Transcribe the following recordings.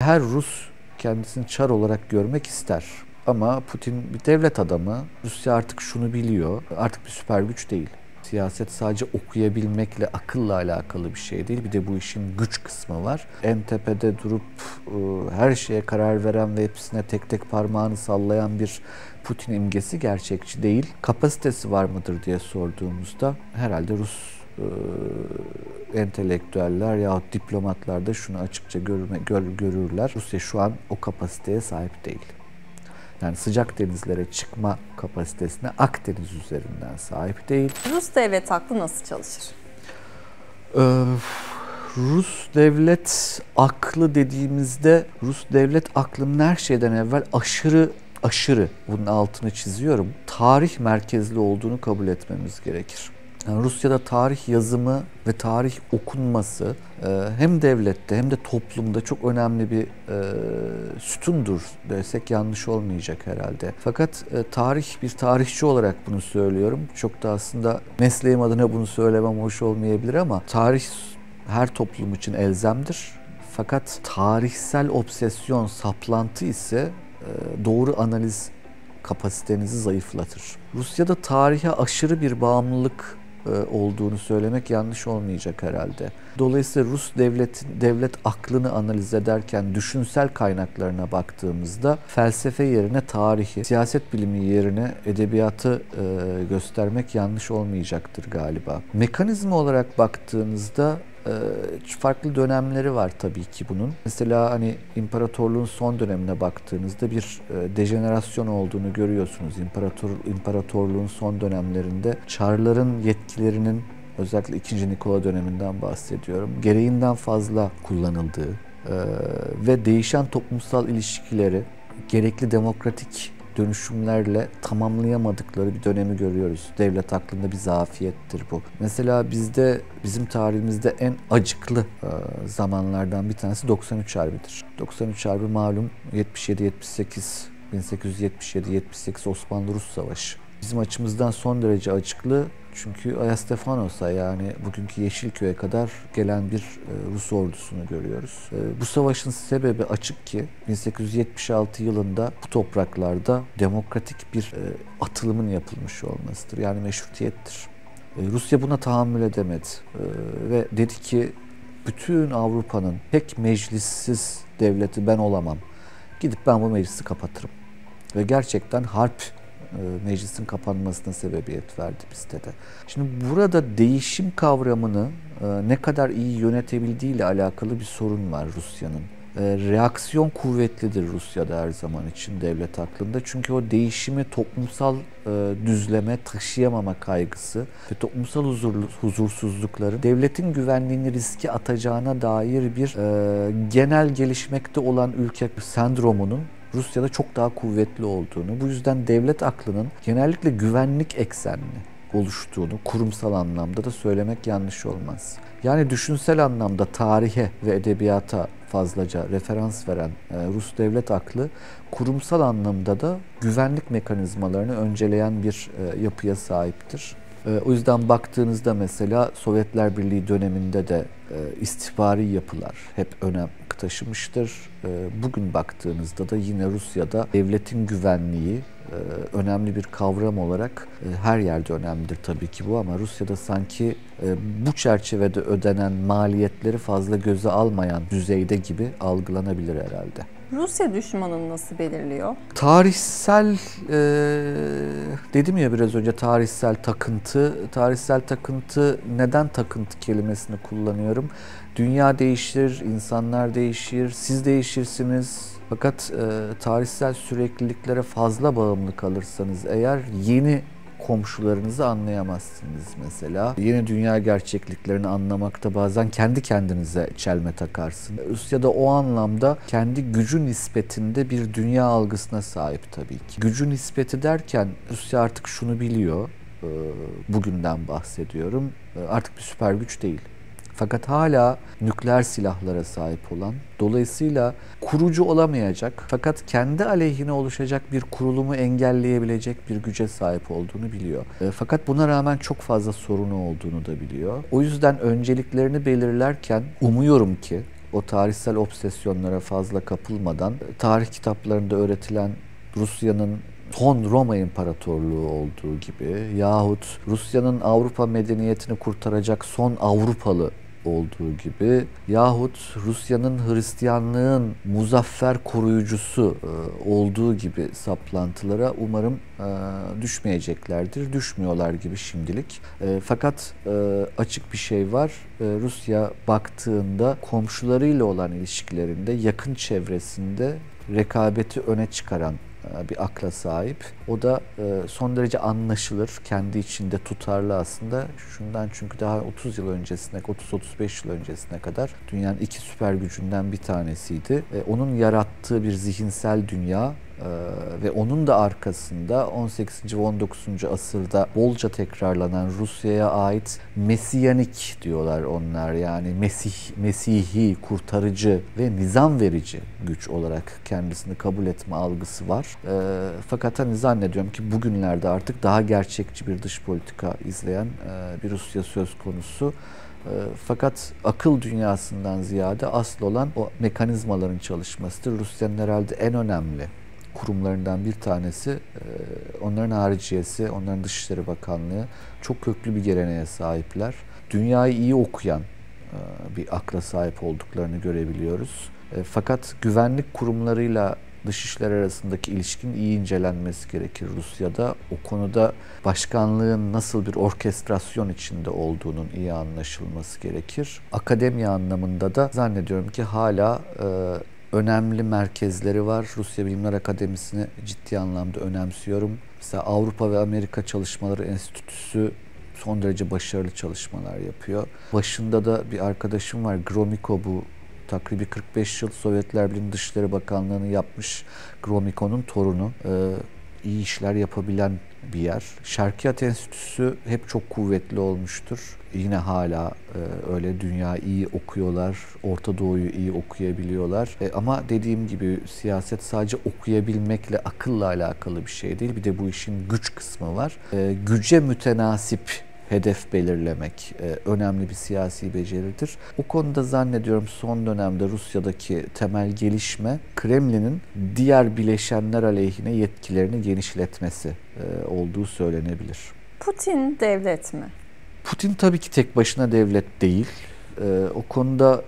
Her Rus kendisini Çar olarak görmek ister. Ama Putin bir devlet adamı. Rusya artık şunu biliyor. Artık bir süper güç değil. Siyaset sadece okuyabilmekle, akılla alakalı bir şey değil. Bir de bu işin güç kısmı var. En tepede durup her şeye karar veren ve hepsine tek tek parmağını sallayan bir Putin imgesi gerçekçi değil. Kapasitesi var mıdır diye sorduğumuzda herhalde Rus entelektüeller yahut diplomatlar da şunu açıkça görürler. Rusya şu an o kapasiteye sahip değil. Yani sıcak denizlere çıkma kapasitesine Akdeniz üzerinden sahip değil. Rus devlet aklı nasıl çalışır? Rus devlet aklı dediğimizde Rus devlet aklının her şeyden evvel aşırı bunun altını çiziyorum. Tarih merkezli olduğunu kabul etmemiz gerekir. Yani Rusya'da tarih yazımı ve tarih okunması hem devlette hem de toplumda çok önemli bir sütundur desek yanlış olmayacak herhalde. Fakat bir tarihçi olarak bunu söylüyorum. Çok da aslında mesleğim adına bunu söylemem hoş olmayabilir ama tarih her toplum için elzemdir. Fakat tarihsel obsesyon, saplantı ise doğru analiz kapasitenizi zayıflatır. Rusya'da tarihe aşırı bir bağımlılık olduğunu söylemek yanlış olmayacak herhalde. Dolayısıyla Rus devlet aklını analiz ederken düşünsel kaynaklarına baktığımızda felsefe yerine tarihi, siyaset bilimi yerine edebiyatı göstermek yanlış olmayacaktır galiba. Mekanizma olarak baktığınızda farklı dönemleri var tabii ki bunun. Mesela hani imparatorluğun son dönemine baktığınızda bir dejenerasyon olduğunu görüyorsunuz. İmparatorluğun son dönemlerinde Çarların yetkilerinin özellikle 2. Nikola döneminden bahsediyorum. Gereğinden fazla kullanıldığı ve değişen toplumsal ilişkileri gerekli demokratik dönüşümlerle tamamlayamadıkları bir dönemi görüyoruz. Devlet aklında bir zafiyettir bu. Mesela bizim tarihimizde en acıklı zamanlardan bir tanesi 93 Harbi'dir. 93 Harbi malum 77-78, 1877-78 Osmanlı-Rus Savaşı. Bizim açımızdan son derece acıklı. Çünkü Ayastefanos'a yani bugünkü Yeşilköy'e kadar gelen bir Rus ordusunu görüyoruz. Bu savaşın sebebi açık ki 1876 yılında bu topraklarda demokratik bir atılımın yapılmış olmasıdır. Yani meşrutiyettir. Rusya buna tahammül edemedi ve dedi ki bütün Avrupa'nın tek meclissiz devleti ben olamam. Gidip ben bu meclisi kapatırım. Ve gerçekten meclisin kapanmasına sebebiyet verdi bizde de. Şimdi burada değişim kavramını ne kadar iyi yönetebildiğiyle alakalı bir sorun var Rusya'nın. Reaksiyon kuvvetlidir Rusya'da her zaman için devlet aklında. Çünkü o değişimi toplumsal düzleme taşıyamama kaygısı ve toplumsal huzursuzlukların devletin güvenliğini riske atacağına dair bir genel gelişmekte olan ülke sendromunun Rusya'da çok daha kuvvetli olduğunu, bu yüzden devlet aklının genellikle güvenlik eksenli oluştuğunu kurumsal anlamda da söylemek yanlış olmaz. Yani düşünsel anlamda tarihe ve edebiyata fazlaca referans veren Rus devlet aklı kurumsal anlamda da güvenlik mekanizmalarını önceleyen bir yapıya sahiptir. O yüzden baktığınızda mesela Sovyetler Birliği döneminde de istihbari yapılar hep önem taşımıştır. Bugün baktığınızda da yine Rusya'da devletin güvenliği önemli bir kavram olarak her yerde önemlidir tabii ki bu ama Rusya'da sanki bu çerçevede ödenen maliyetleri fazla göze almayan düzeyde gibi algılanabilir herhalde. Rusya düşmanını nasıl belirliyor? Tarihsel, dedim ya biraz önce tarihsel takıntı. Tarihsel takıntı, neden takıntı kelimesini kullanıyorum? Dünya değişir, insanlar değişir, siz değişirsiniz. Fakat tarihsel sürekliliklere fazla bağımlı kalırsanız eğer yeni komşularınızı anlayamazsınız mesela. Yeni dünya gerçekliklerini anlamakta bazen kendi kendinize çelme takarsın. Rusya'da o anlamda kendi gücü nispetinde bir dünya algısına sahip tabii ki. Gücü nispeti derken Rusya artık şunu biliyor, bugünden bahsediyorum, artık bir süper güç değil. Fakat hala nükleer silahlara sahip olan, dolayısıyla kurucu olamayacak fakat kendi aleyhine oluşacak bir kurulumu engelleyebilecek bir güce sahip olduğunu biliyor. Fakat buna rağmen çok fazla sorunu olduğunu da biliyor. O yüzden önceliklerini belirlerken umuyorum ki o tarihsel obsesyonlara fazla kapılmadan tarih kitaplarında öğretilen Rusya'nın son Roma İmparatorluğu olduğu gibi yahut Rusya'nın Avrupa medeniyetini kurtaracak son Avrupalı olduğu gibi yahut Rusya'nın Hristiyanlığın muzaffer koruyucusu olduğu gibi saplantılara umarım düşmeyeceklerdir. Düşmüyorlar gibi şimdilik. Fakat açık bir şey var. Rusya baktığında komşularıyla olan ilişkilerinde yakın çevresinde rekabeti öne çıkaran bir akla sahip. O da son derece anlaşılır, kendi içinde tutarlı aslında. Şundan çünkü daha 30 yıl öncesine, 30-35 yıl öncesine kadar dünyanın iki süper gücünden bir tanesiydi. Onun yarattığı bir zihinsel dünya ve onun da arkasında 18. ve 19. asırda bolca tekrarlanan Rusya'ya ait mesiyanik diyorlar onlar, yani Mesihi, kurtarıcı ve nizam verici güç olarak kendisini kabul etme algısı var. Fakat hani zannediyorum ki bugünlerde artık daha gerçekçi bir dış politika izleyen bir Rusya söz konusu. Fakat akıl dünyasından ziyade asıl olan o mekanizmaların çalışmasıdır. Rusya'nın herhalde en önemli kurumlarından bir tanesi, onların hariciyesi, onların Dışişleri Bakanlığı. Çok köklü bir geleneğe sahipler. Dünyayı iyi okuyan bir akla sahip olduklarını görebiliyoruz. Fakat güvenlik kurumlarıyla dışişler arasındaki ilişkinin iyi incelenmesi gerekir Rusya'da. O konuda başkanlığın nasıl bir orkestrasyon içinde olduğunun iyi anlaşılması gerekir. Akademi anlamında da zannediyorum ki hala önemli merkezleri var. Rusya Bilimler Akademisi'ni ciddi anlamda önemsiyorum. Mesela Avrupa ve Amerika Çalışmaları Enstitüsü son derece başarılı çalışmalar yapıyor. Başında da bir arkadaşım var, Gromyko, bu takribi 45 yıl Sovyetler Birliği Dışişleri Bakanlığı'nı yapmış Gromyko'nun torunu. İyi işler yapabilen bir yer. Şarkiyat Enstitüsü hep çok kuvvetli olmuştur. Yine hala öyle, dünya iyi okuyorlar, Orta Doğu'yu iyi okuyabiliyorlar. Ama dediğim gibi siyaset sadece okuyabilmekle, akılla alakalı bir şey değil. Bir de bu işin güç kısmı var. Güce mütenasip hedef belirlemek önemli bir siyasi beceridir. O konuda zannediyorum son dönemde Rusya'daki temel gelişme Kremlin'in diğer bileşenler aleyhine yetkilerini genişletmesi olduğu söylenebilir. Putin devlet mi? Putin tabii ki tek başına devlet değil. O konuda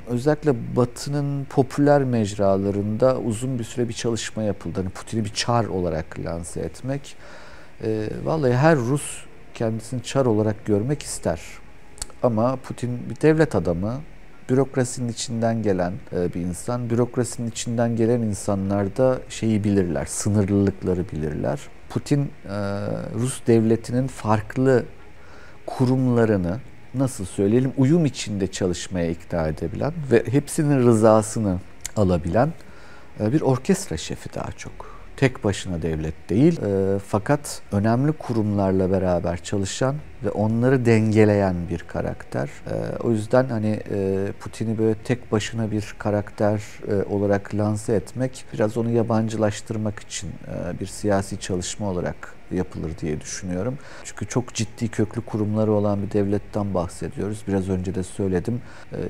özellikle Batı'nın popüler mecralarında uzun bir süre bir çalışma yapıldı. Hani Putin'i bir çar olarak lanse etmek. Vallahi her Rus kendisini çar olarak görmek ister. Ama Putin bir devlet adamı, bürokrasinin içinden gelen bir insan. Bürokrasinin içinden gelen insanlar da şeyi bilirler, sınırlılıkları bilirler. Putin, Rus devletinin farklı kurumlarını, nasıl söyleyelim, uyum içinde çalışmaya ikna edebilen ve hepsinin rızasını alabilen bir orkestra şefi daha çok. Tek başına devlet değil, fakat önemli kurumlarla beraber çalışan ve onları dengeleyen bir karakter. O yüzden hani Putin'i böyle tek başına bir karakter olarak lanse etmek biraz onu yabancılaştırmak için bir siyasi çalışma olarak yapılır diye düşünüyorum. Çünkü çok ciddi köklü kurumları olan bir devletten bahsediyoruz. Biraz önce de söyledim.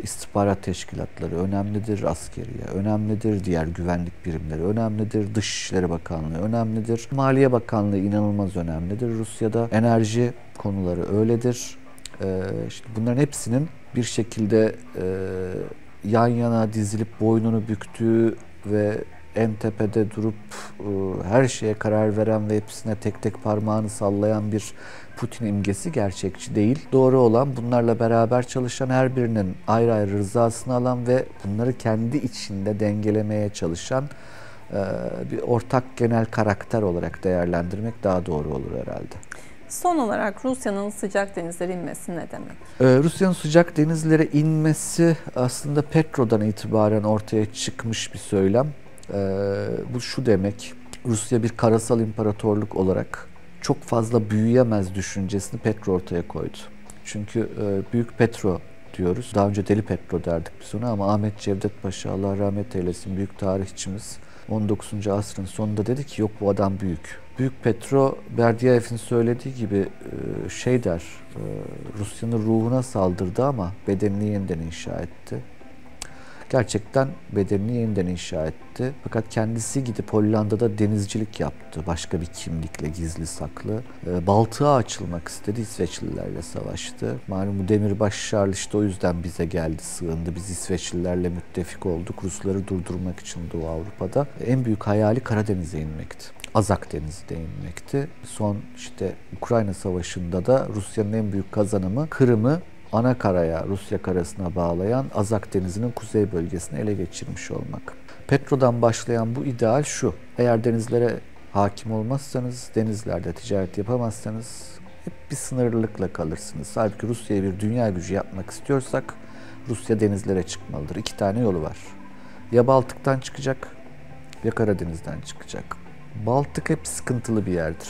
İstihbarat teşkilatları önemlidir, askeriye önemlidir, diğer güvenlik birimleri önemlidir, Dışişleri Bakanlığı önemlidir, Maliye Bakanlığı inanılmaz önemlidir. Rusya'da enerji konuları öyledir. İşte bunların hepsinin bir şekilde yan yana dizilip boynunu büktüğü ve en tepede durup her şeye karar veren ve hepsine tek tek parmağını sallayan bir Putin imgesi gerçekçi değil. Doğru olan bunlarla beraber çalışan, her birinin ayrı ayrı rızasını alan ve bunları kendi içinde dengelemeye çalışan bir ortak genel karakter olarak değerlendirmek daha doğru olur herhalde. Son olarak Rusya'nın sıcak denizlere inmesi ne demek? Rusya'nın sıcak denizlere inmesi aslında Petro'dan itibaren ortaya çıkmış bir söylem. Bu şu demek: Rusya bir karasal imparatorluk olarak çok fazla büyüyemez düşüncesini Petro ortaya koydu. Çünkü Büyük Petro diyoruz. Daha önce Deli Petro derdik biz ona, ama Ahmet Cevdet Paşa, Allah rahmet eylesin, büyük tarihçimiz, 19. asrın sonunda dedi ki yok, bu adam büyük. Büyük Petro, Berdiyev'in söylediği gibi şey der, Rusya'nın ruhuna saldırdı ama bedenini yeniden inşa etti. Gerçekten bedenini yeniden inşa etti. Fakat kendisi gidip Hollanda'da denizcilik yaptı. Başka bir kimlikle, gizli saklı. Baltığa açılmak istedi. İsveçlilerle savaştı. Malum bu Demirbaş Charles işte o yüzden bize geldi, sığındı. Biz İsveçlilerle müttefik olduk. Rusları durdurmak için Doğu Avrupa'da. En büyük hayali Karadeniz'e inmekti. Azak Denizi'de inmekti. Son işte Ukrayna Savaşı'nda da Rusya'nın en büyük kazanımı Kırım'ı ana karaya, Rusya karasına bağlayan Azak Denizi'nin kuzey bölgesini ele geçirmiş olmak. Petro'dan başlayan bu ideal şu: eğer denizlere hakim olmazsanız, denizlerde ticaret yapamazsanız hep bir sınırlılıkla kalırsınız. Halbuki Rusya'yı bir dünya gücü yapmak istiyorsak Rusya denizlere çıkmalıdır. 2 tane yolu var. Ya Baltık'tan çıkacak ya Karadeniz'den çıkacak. Baltık hep sıkıntılı bir yerdir.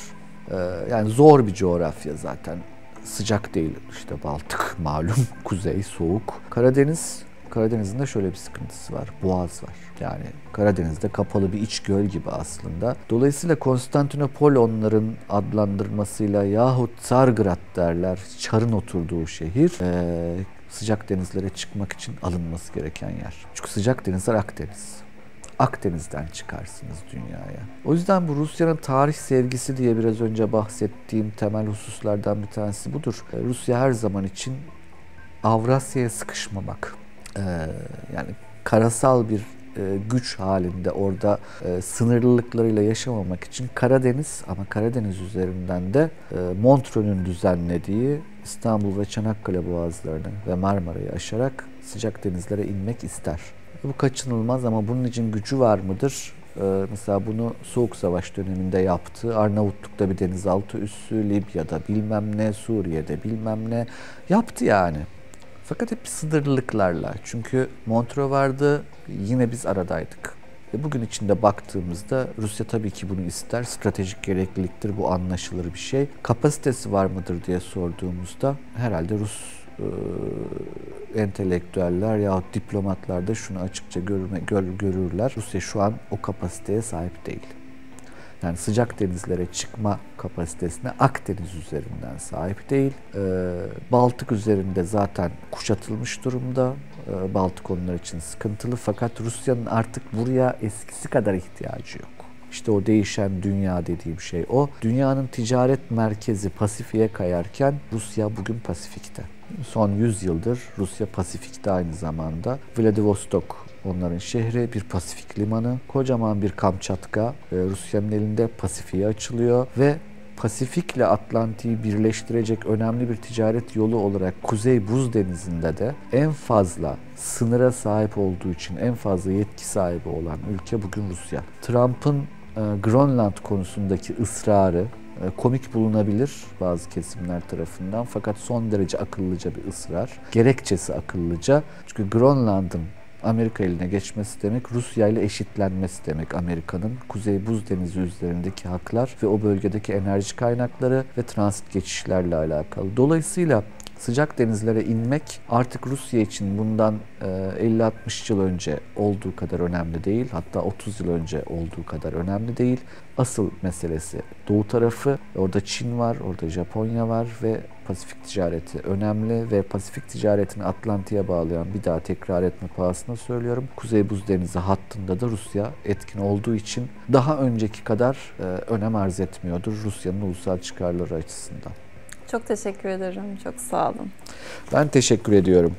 Yani zor bir coğrafya zaten. Sıcak değil işte Baltık malum. Kuzey soğuk. Karadeniz'in de şöyle bir sıkıntısı var. Boğaz var. Yani Karadeniz'de kapalı bir iç göl gibi aslında. Dolayısıyla Konstantinopol onların adlandırmasıyla yahut Tsargrad derler. Çar'ın oturduğu şehir. Sıcak denizlere çıkmak için alınması gereken yer. Çünkü sıcak denizler Akdeniz. Akdeniz'den çıkarsınız dünyaya. O yüzden bu Rusya'nın tarih sevgisi diye biraz önce bahsettiğim temel hususlardan bir tanesi budur. Rusya her zaman için Avrasya'ya sıkışmamak, yani karasal bir güç halinde orada sınırlılıklarıyla yaşamamak için Karadeniz, ama Karadeniz üzerinden de Montreux'un düzenlediği İstanbul ve Çanakkale boğazlarını ve Marmara'yı aşarak sıcak denizlere inmek ister. Bu kaçınılmaz ama bunun için gücü var mıdır? Mesela bunu Soğuk Savaş döneminde yaptı. Arnavutluk'ta bir denizaltı üssü, Libya'da bilmem ne, Suriye'de bilmem ne yaptı yani. Fakat hep sınırlılıklarla. Çünkü Montreux vardı, yine biz aradaydık. Bugün içinde baktığımızda Rusya tabii ki bunu ister. Stratejik gerekliliktir, bu anlaşılır bir şey. Kapasitesi var mıdır diye sorduğumuzda herhalde Rus entelektüeller yahut diplomatlar da şunu açıkça görürler. Rusya şu an o kapasiteye sahip değil. Yani sıcak denizlere çıkma kapasitesine Akdeniz üzerinden sahip değil. Baltık üzerinde zaten kuşatılmış durumda. Baltık onlar için sıkıntılı, fakat Rusya'nın artık buraya eskisi kadar ihtiyacı yok. İşte o değişen dünya dediğim şey o. Dünyanın ticaret merkezi Pasifik'e kayarken Rusya bugün Pasifik'te. Son 100 yıldır Rusya Pasifik'te aynı zamanda. Vladivostok onların şehri, bir Pasifik limanı, kocaman bir Kamçatka Rusya'nın elinde Pasifik'e açılıyor ve Pasifik'le Atlantik'i birleştirecek önemli bir ticaret yolu olarak Kuzey Buz Denizi'nde de en fazla sınıra sahip olduğu için en fazla yetki sahibi olan ülke bugün Rusya. Trump'ın Grönland konusundaki ısrarı komik bulunabilir bazı kesimler tarafından, fakat son derece akıllıca bir ısrar. Gerekçesi akıllıca. Çünkü Grönland'ın Amerika eline geçmesi demek, Rusya ile eşitlenmesi demek. Amerika'nın Kuzey Buz Denizi üzerindeki haklar ve o bölgedeki enerji kaynakları ve transit geçişlerle alakalı. Dolayısıyla sıcak denizlere inmek artık Rusya için bundan 50-60 yıl önce olduğu kadar önemli değil. Hatta 30 yıl önce olduğu kadar önemli değil. Asıl meselesi doğu tarafı. Orada Çin var, orada Japonya var ve Pasifik ticareti önemli ve Pasifik ticaretini Atlantik'e bağlayan, bir daha tekrar etme pahasına söylüyorum, Kuzey Buz Denizi hattında da Rusya etkin olduğu için daha önceki kadar önem arz etmiyordur Rusya'nın ulusal çıkarları açısından. Çok teşekkür ederim. Çok sağ olun. Ben teşekkür ediyorum.